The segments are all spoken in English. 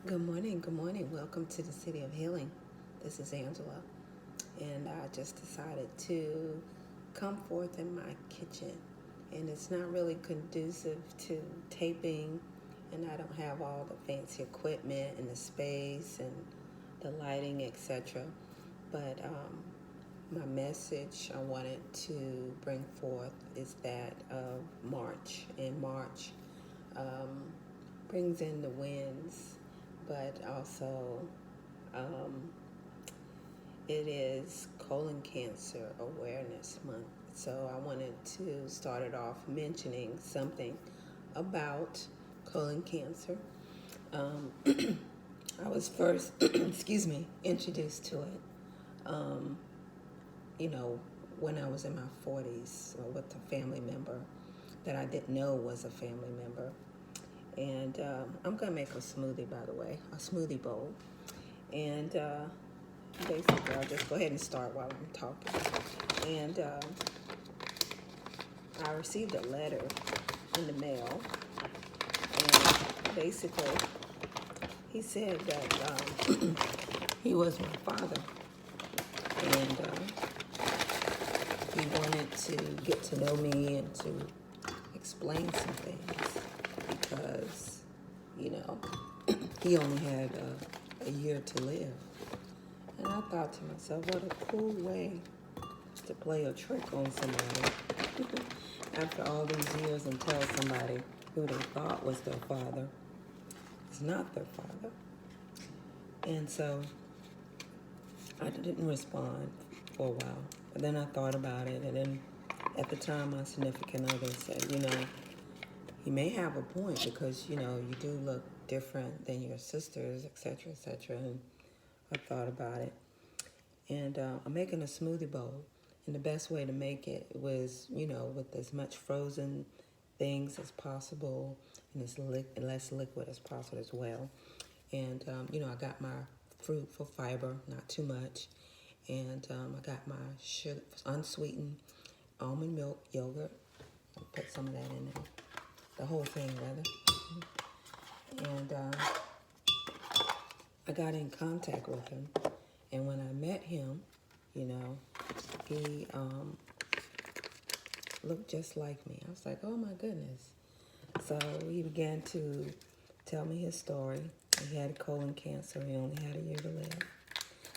Good morning, good morning. Welcome to the City of Healing. This is Angela, and I just decided to come forth in my kitchen. And it's not really conducive to taping, and I don't have all the fancy equipment and the space and the lighting, etc. But my message I wanted to bring forth is that of March. And March brings in the winds, but also it is colon cancer awareness month. So I wanted to start it off mentioning something about colon cancer. I was first, introduced to it, when I was in my 40s with a family member that I didn't know was a family member. And I'm going to make a smoothie, by the way, a smoothie bowl. And basically, I'll just go ahead and start while I'm talking. And I received a letter in the mail. And basically, he said that he was my father. And he wanted to get to know me and to explain some things because, he only had a year to live. And I thought to myself, what a cool way to play a trick on somebody after all these years and tell somebody who they thought was their father is not their father. And so I didn't respond for a while. But then I thought about it, and then at the time my significant other said, he may have a point because, you do look different than your sisters, etc., etc. And I thought about it. And I'm making a smoothie bowl. And the best way to make it was, with as much frozen things as possible and as less liquid as possible as well. And, I got my fruit for fiber, not too much. And I got my sugar, unsweetened almond milk yogurt. I'll put some of that in there. The whole thing, rather. And I got in contact with him. And when I met him, he looked just like me. I was like, oh my goodness. So he began to tell me his story. He had colon cancer. He only had a year to live.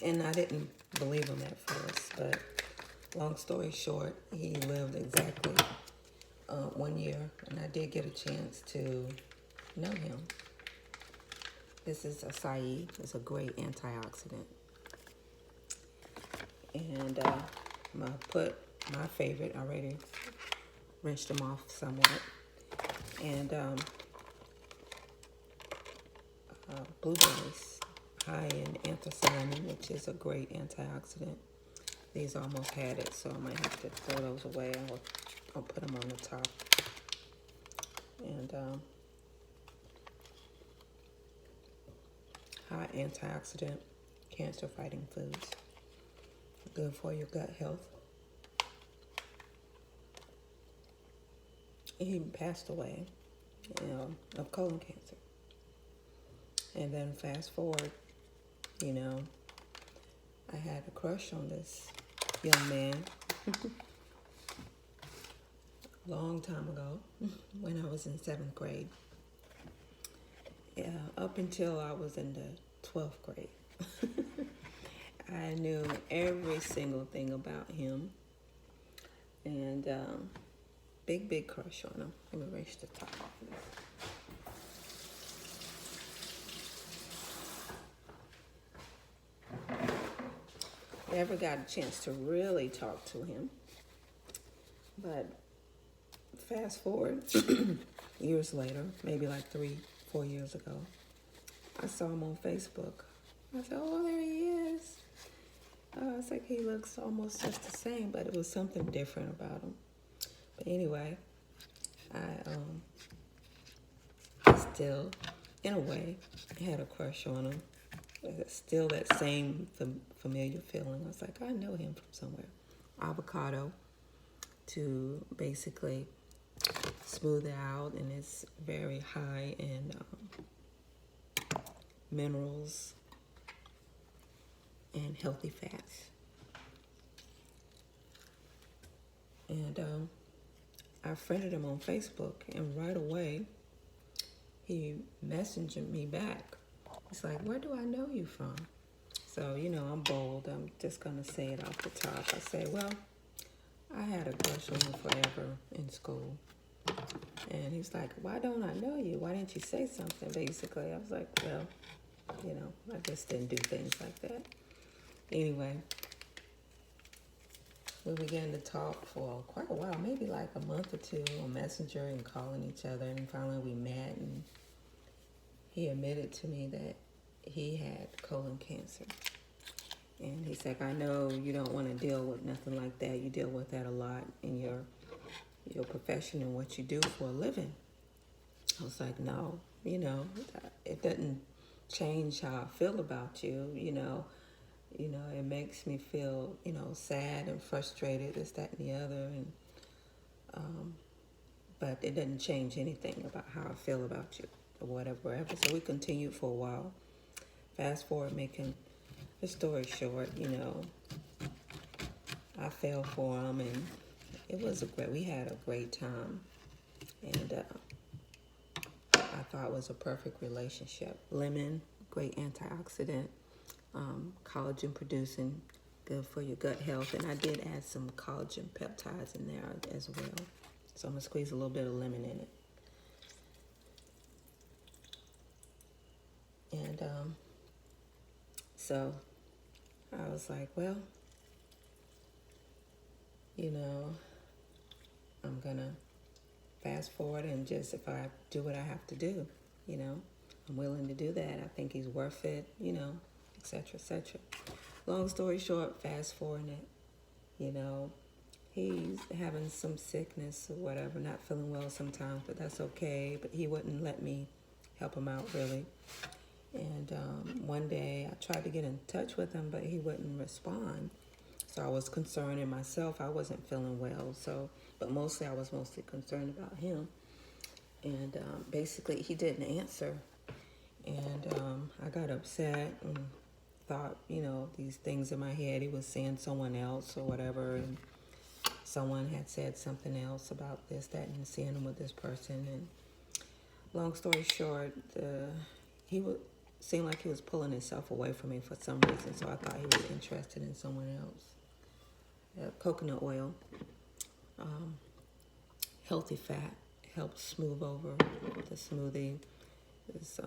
And I didn't believe him at first, but long story short, he lived exactly 1 year, and I did get a chance to know him. This is acai. It's a great antioxidant. And I'm going to put my favorite. I already rinsed them off somewhat. And blueberries, high in anthocyanin, which is a great antioxidant. These almost had it, so I might have to throw those away. I'll put them on the top. And high antioxidant, cancer-fighting foods. Good for your gut health. He passed away, of colon cancer. And then fast forward, I had a crush on this young man a long time ago when I was in 7th grade. Yeah, up until I was in the 12th grade. I knew every single thing about him. And big crush on him. Let me erase the top off of this. Never got a chance to really talk to him. But fast forward years later, maybe like 3-4 years ago, I saw him on Facebook. I said, oh, there he is. It's like he looks almost just the same, but it was something different about him. But anyway, I still, in a way, had a crush on him. Still that same familiar feeling. I was like, I know him from somewhere. Avocado to basically smooth it out, and it's very high in minerals, and healthy fats. And I friended him on Facebook, and right away he messaged me back. He's like, "Where do I know you from?" So, I'm bold. I'm just going to say it off the top. I say, "Well, I had a crush on you forever in school." And he's like, "Why don't I know you? Why didn't you say something?" Basically, I was like, "Well, I just didn't do things like that." Anyway, we began to talk for quite a while, maybe like a month or two on Messenger and calling each other. And finally we met, and he admitted to me that he had colon cancer. And he's like, "I know you don't want to deal with nothing like that. You deal with that a lot in your profession and what you do for a living." I was like, "No, it doesn't change how I feel about you. It makes me feel, sad and frustrated, this, that, and the other, and but it doesn't change anything about how I feel about you or whatever." So we continued for a while. Fast forward, making the story short, I fell for him, and we had a great time, and I thought it was a perfect relationship. Lemon, great antioxidant, collagen producing, good for your gut health. And I did add some collagen peptides in there as well. So I'm going to squeeze a little bit of lemon in it. And so I was like, well, I'm going to fast forward and just, if I do what I have to do, I'm willing to do that. I think he's worth it, et cetera, et cetera. Long story short, fast forwarding it, he's having some sickness or whatever, not feeling well sometimes, but that's okay. But he wouldn't let me help him out, really. And one day I tried to get in touch with him, but he wouldn't respond. So I was concerned in myself. I wasn't feeling well, but I was mostly concerned about him. And basically, he didn't answer. And I got upset and thought, these things in my head. He was seeing someone else or whatever, and someone had said something else about this, that, and seeing him with this person. And long story short, he seemed like he was pulling himself away from me for some reason. So I thought he was interested in someone else. Coconut oil, healthy fat, helps smooth over the smoothie. It's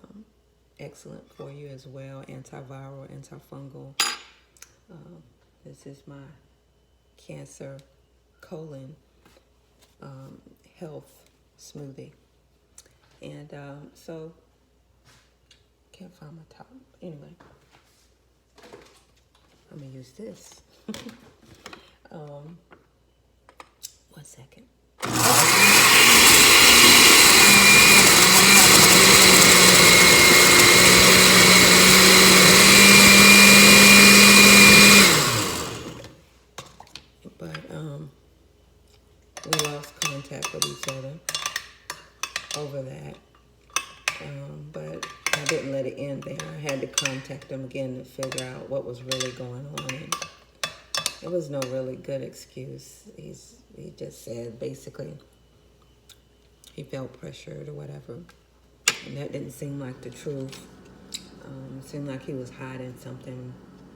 excellent for you as well, antiviral, antifungal. This is my cancer colon health smoothie. And so, can't find my top. Anyway, I'm going to use this. 1 second. But we lost contact with each other over that. But I didn't let it end there. I had to contact him again to figure out what was really going on. And it was no really good excuse. He just said basically he felt pressured or whatever. And that didn't seem like the truth. It seemed like he was hiding something.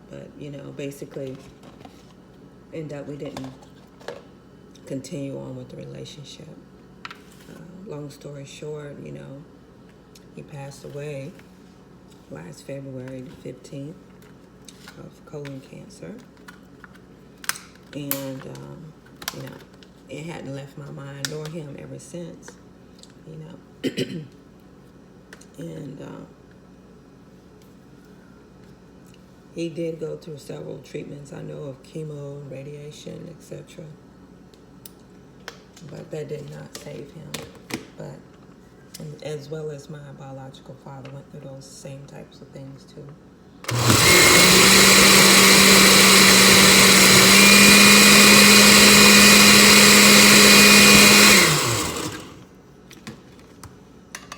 But, basically ended up we didn't continue on with the relationship. Long story short, he passed away last February the 15th of colon cancer. And, it hadn't left my mind nor him ever since, And he did go through several treatments, I know, of chemo, radiation, etc. But that did not save him. But as well as my biological father went through those same types of things too.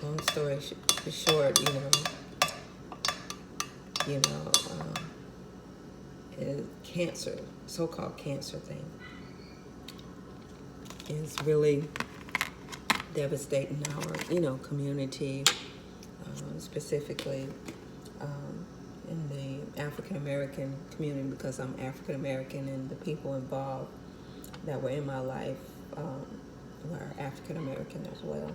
Long story short, you know, cancer, so-called cancer thing is really devastating our, you know, community, specifically in the African American community, because I'm African American, and the people involved that were in my life were African American as well.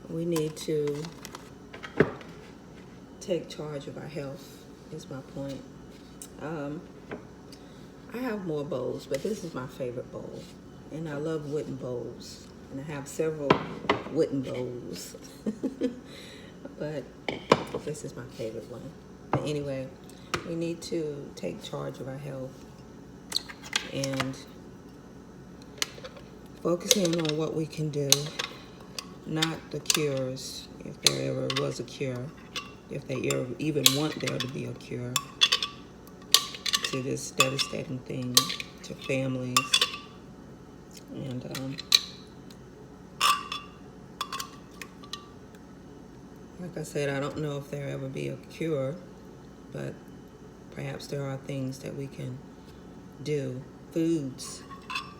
We need to take charge of our health, is my point. I have more bowls, but this is my favorite bowl. And I love wooden bowls. And I have several wooden bowls. But this is my favorite one. But anyway, we need to take charge of our health and focusing on what we can do, not the cures, if there ever was a cure, if they even want there to be a cure to this devastating thing to families. And like I said, I don't know if there ever be a cure, but perhaps there are things that we can do. Let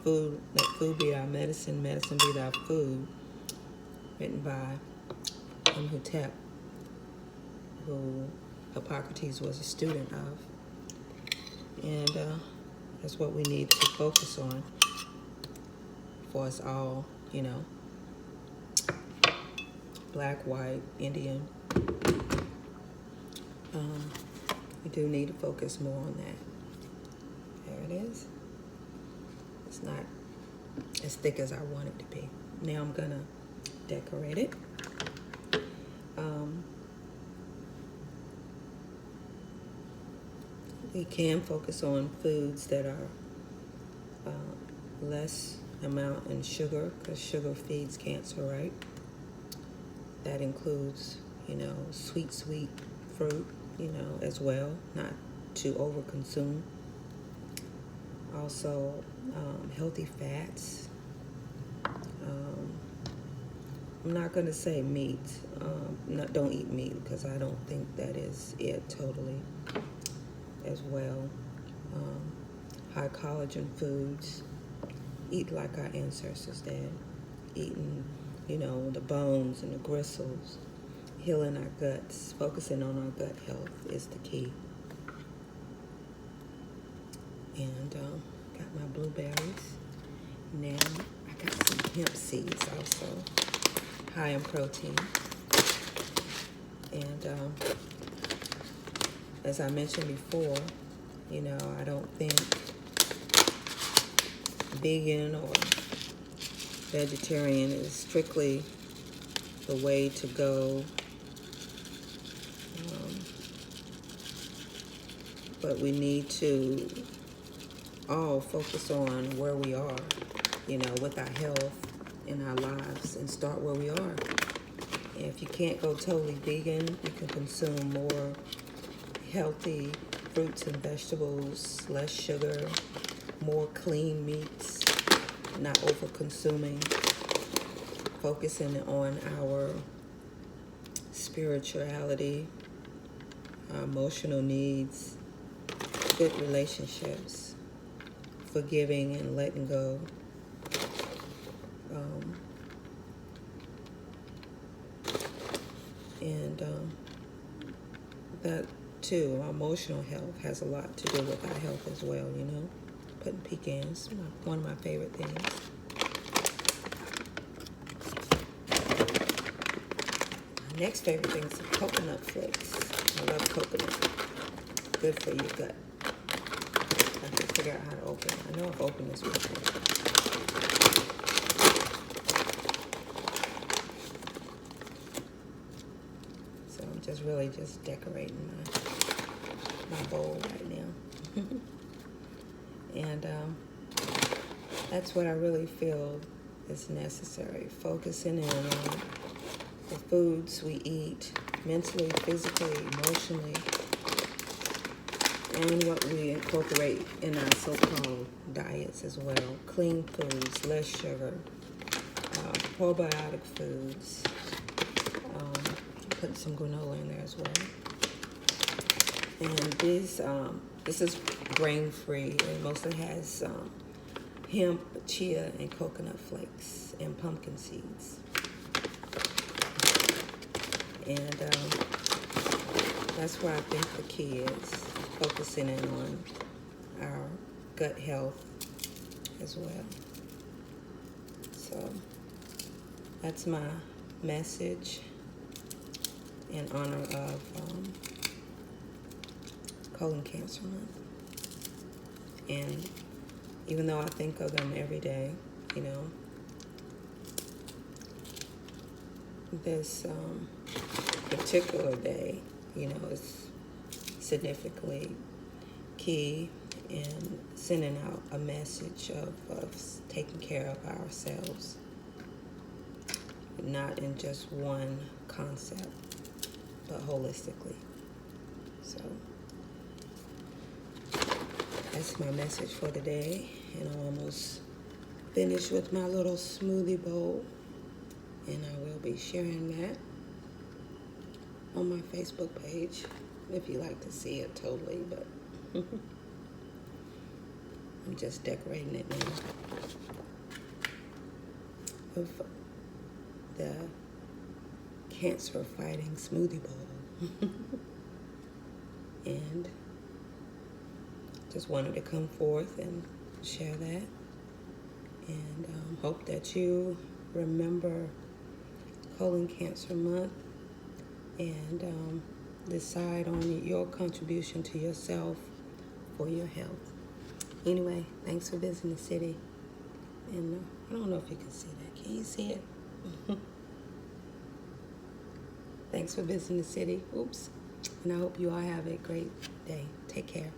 food be our medicine, medicine be our food, written by Imhotep, who Hippocrates was a student of. And that's what we need to focus on for us all, you know, black, white, Indian. We do need to focus more on that. There it is. It's not as thick as I want it to be. Now I'm gonna decorate it. We can focus on foods that are less amount in sugar, because sugar feeds cancer, right? That includes, you know, sweet fruit, you know, as well, not to overconsume. Also, healthy fats. I'm not going to say meat. Don't eat meat, because I don't think that is it totally as well. High collagen foods. Eat like our ancestors did. Eating, you know, the bones and the gristles. Healing our guts. Focusing on our gut health is the key. And got my blueberries. Now I got some hemp seeds also. High in protein. And as I mentioned before, you know, I don't think vegan or vegetarian is strictly the way to go. But we need to all focus on where we are, you know, with our health in our lives, and start where we are. If you can't go totally vegan, you can consume more healthy fruits and vegetables, less sugar, more clean meats, not over consuming, focusing on our spirituality, our emotional needs, good relationships, forgiving and letting go. That too, our emotional health has a lot to do with our health as well, you know. Putting pecans, one of my favorite things. My next favorite thing is coconut flakes. I love coconut. Good for your gut. I have to figure out how to open it. I know I've opened this before. So I'm just decorating my bowl right now. And that's what I really feel is necessary. Focusing in on the foods we eat, mentally, physically, emotionally, and what we incorporate in our so-called diets as well. Clean foods, less sugar, probiotic foods. Put some granola in there as well. And this is grain-free. It mostly has hemp, chia, and coconut flakes, and pumpkin seeds. And that's where I think the key is, focusing in on our gut health as well. So that's my message in honor of colon cancer month. And even though I think of them every day, you know, this particular day, you know, is significantly key in sending out a message of taking care of ourselves, not in just one concept, but holistically. So that's my message for the day, and I'm almost finished with my little smoothie bowl, and I will be sharing that on my Facebook page if you like to see it totally, but I'm just decorating it now with the cancer fighting smoothie bowl. And just wanted to come forth and share that, and hope that you remember colon cancer month and decide on your contribution to yourself for your health. Anyway, thanks for visiting the city. And I don't know if you can see that. Can you see it? Thanks for visiting the city. Oops. And I hope you all have a great day. Take care.